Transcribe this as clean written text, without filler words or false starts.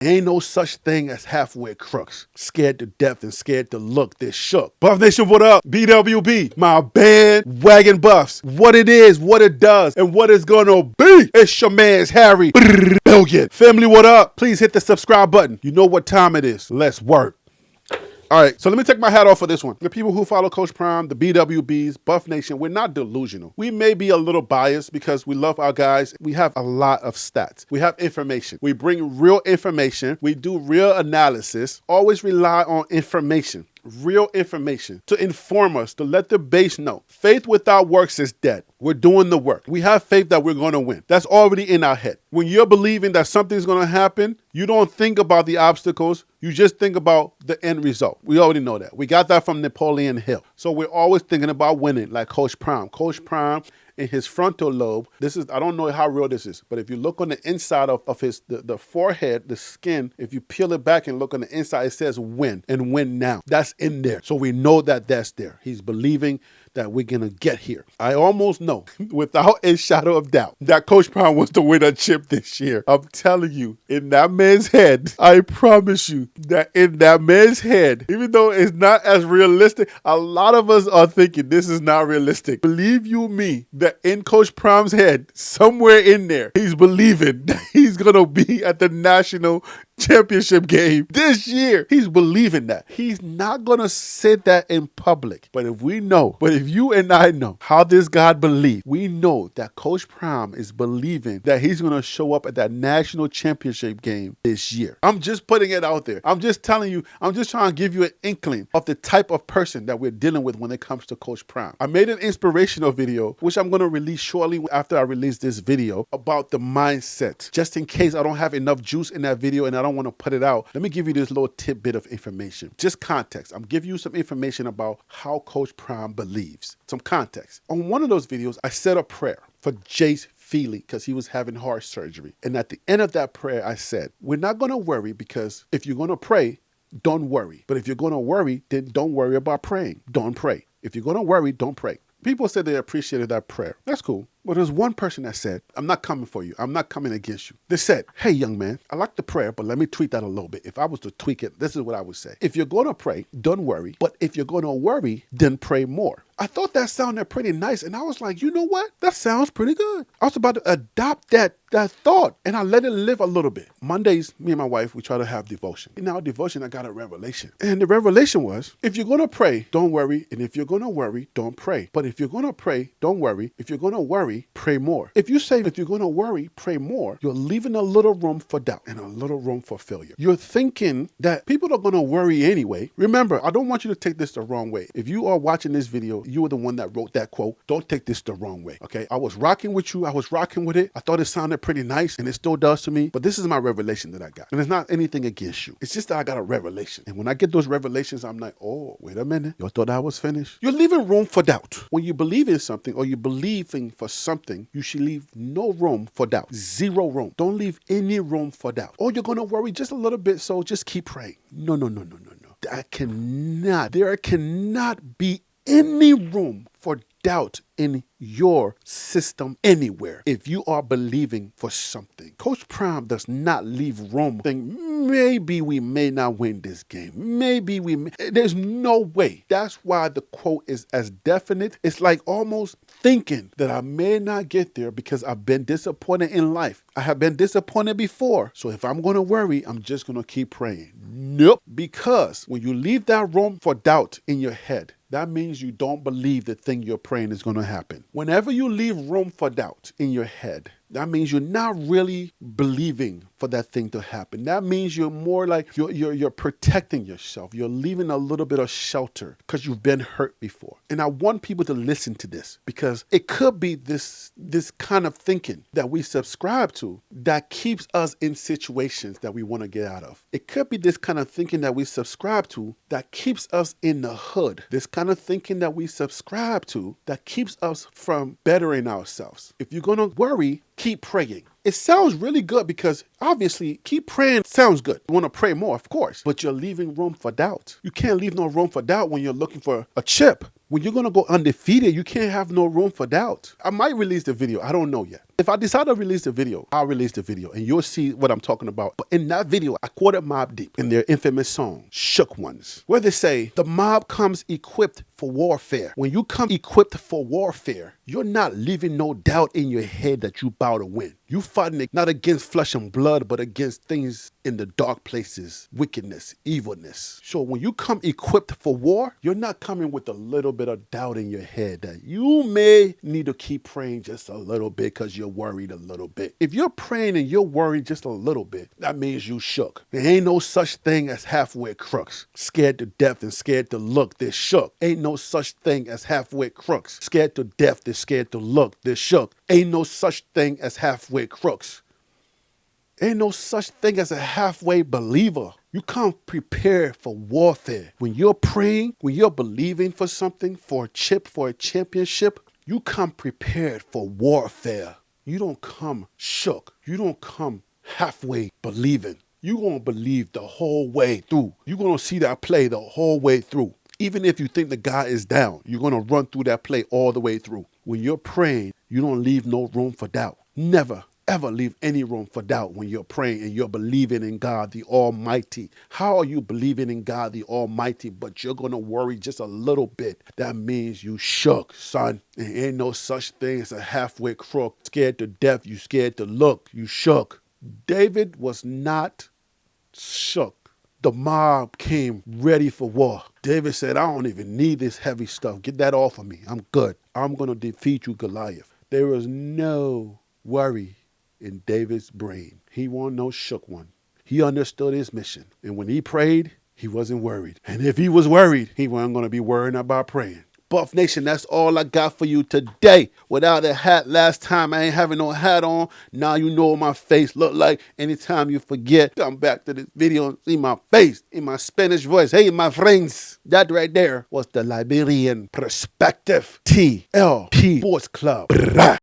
Ain't no such thing as halfway crooks. Scared to death and scared to look this shook. Buff Nation, what up? BWB, my bandwagon buffs. What it is, what it does, and what it's gonna be. It's your man's Harry Billion. Family, what up? Please hit the subscribe button. You know what time it is. Let's work. All right, so let me take my hat off for this one. The people who follow Coach Prime, the BWBs, Buff Nation, we're not delusional. We may be a little biased because we love our guys. We have a lot of stats. We have information. We bring real information. We do real analysis. Always rely on information. Real information to inform us, to let the base know. Faith without works is dead. We're doing the work. We have faith that we're going to win. That's already in our head. When you're believing that something's going to happen, you don't think about the obstacles. You just think about the end result. We already know that. We got that from Napoleon Hill. So we're always thinking about winning, like Coach Prime. Coach Prime in his frontal lobe, this is, I don't know how real this is, but if you look on the inside of his, the forehead, the skin, if you peel it back and look on the inside, it says win and win now. That's in there. So we know that that's there. He's believing that we're going to get here. I almost know, without a shadow of doubt, that Coach Prime wants to win a chip this year. I'm telling you, in that man's head, I promise you that in that man's head, even though it's not as realistic, a lot of us are thinking this is not realistic. Believe you me, that in Coach Prime's head, somewhere in there, he's believing that he's going to be at the national championship game this year. He's believing that. He's not going to say that in public. But if you and I know how this God believes, we know that Coach Prime is believing that he's going to show up at that national championship game this year. I'm just putting it out there. I'm just telling you, I'm just trying to give you an inkling of the type of person that we're dealing with when it comes to Coach Prime. I made an inspirational video, which I'm going to release shortly after I release this video, about the mindset. Just in case I don't have enough juice in that video and I don't want to put it out, let me give you this little tidbit of information. Just context. I'm giving you some information about how Coach Prime believes. Some context. On one of those videos, I said a prayer for Jace Feely because he was having heart surgery. And at the end of that prayer, I said, we're not going to worry, because if you're going to pray, don't worry. But if you're going to worry, then don't worry about praying. Don't pray. If you're going to worry, don't pray. People said they appreciated that prayer. That's cool. But there's one person that said, I'm not coming for you. I'm not coming against you. They said, hey, young man, I like the prayer, but let me tweak that a little bit. If I was to tweak it, this is what I would say. If you're going to pray, don't worry. But if you're going to worry, then pray more. I thought that sounded pretty nice. And I was like, you know what? That sounds pretty good. I was about to adopt that thought, and I let it live a little bit. Mondays, me and my wife, we try to have devotion. In our devotion, I got a revelation. And the revelation was, if you're going to pray, don't worry. And if you're going to worry, don't pray. But if you're going to pray, don't worry. If you're going to worry, pray more. If you say if you're going to worry, pray more, you're leaving a little room for doubt and a little room for failure. You're thinking that people are going to worry anyway. Remember, I don't want you to take this the wrong way. If you are watching this video, you were the one that wrote that quote. Don't take this the wrong way, okay? I was rocking with you. I was rocking with it. I thought it sounded pretty nice, and it still does to me. But this is my revelation that I got. And it's not anything against you. It's just that I got a revelation. And when I get those revelations, I'm like, oh, wait a minute. You thought I was finished? You're leaving room for doubt. When you believe in something or you're believing for something, you should leave no room for doubt. Zero room. Don't leave any room for doubt. Oh, you're going to worry just a little bit, so just keep praying. No. There cannot be any room for doubt in your system anywhere if you are believing for something. Coach Prime does not leave room. Think maybe we may not win this game. Maybe we may. There's no way. That's why the quote is as definite. It's like almost thinking that I may not get there because I've been disappointed in life. I have been disappointed before. So if I'm going to worry, I'm just going to keep praying. Nope. Because when you leave that room for doubt in your head, that means you don't believe the thing you're praying is going to happen. Whenever you leave room for doubt in your head, that means you're not really believing for that thing to happen. That means you're more like you're protecting yourself. You're leaving a little bit of shelter because you've been hurt before. And I want people to listen to this because it could be this kind of thinking that we subscribe to that keeps us in situations that we want to get out of. It could be this kind of thinking that we subscribe to that keeps us in the hood. This kind of thinking that we subscribe to that keeps us from bettering ourselves. If you're going to worry, keep praying. It sounds really good because Obviously, keep praying sounds good. You want to pray more, of course, but you're leaving room for doubt. You can't leave no room for doubt when you're looking for a chip. When you're going to go undefeated, you can't have no room for doubt. I might release the video. I don't know yet. If I decide to release the video, I'll release the video and you'll see what I'm talking about. But in that video, I quoted Mobb Deep in their infamous song, Shook Ones, where they say, the mob comes equipped for warfare. When you come equipped for warfare, you're not leaving no doubt in your head that you about to win. You fighting not against flesh and blood, but against things in the dark places, wickedness, evilness. So when you come equipped for war, you're not coming with a little bit of doubt in your head that you may need to keep praying just a little bit because you're worried a little bit. If you're praying and you're worried just a little bit, that means you shook. There ain't no such thing as halfway crooks. Scared to death and scared to look, they're shook. Ain't no such thing as halfway crooks. Scared to death, they're scared to look, they're shook. Ain't no such thing as halfway crooks. Ain't no such thing as a halfway believer. You come prepared for warfare. When you're praying, when you're believing for something, for a chip, for a championship, you come prepared for warfare. You don't come shook. You don't come halfway believing. You're going to believe the whole way through. You're going to see that play the whole way through. Even if you think the guy is down, you're going to run through that play all the way through. When you're praying, you don't leave no room for doubt. Never, ever leave any room for doubt when you're praying and you're believing in God the Almighty. How are you believing in God the Almighty, but you're going to worry just a little bit? That means you shook, son. And ain't no such thing as a halfway crook. Scared to death, you scared to look, you shook. David was not shook. The mob came ready for war. David said, I don't even need this heavy stuff. Get that off of me. I'm good. I'm going to defeat you, Goliath. There was no worry in David's brain. He wasn't no shook one. He understood his mission. And when he prayed, he wasn't worried. And if he was worried, he wasn't going to be worrying about praying. Buff Nation, that's all I got for you today. Without a hat, last time I ain't having no hat on. Now you know what my face look like. Anytime you forget, come back to this video and see my face in my Spanish voice. Hey, my friends, that right there was the Liberian Perspective TLP Sports Club. Brah.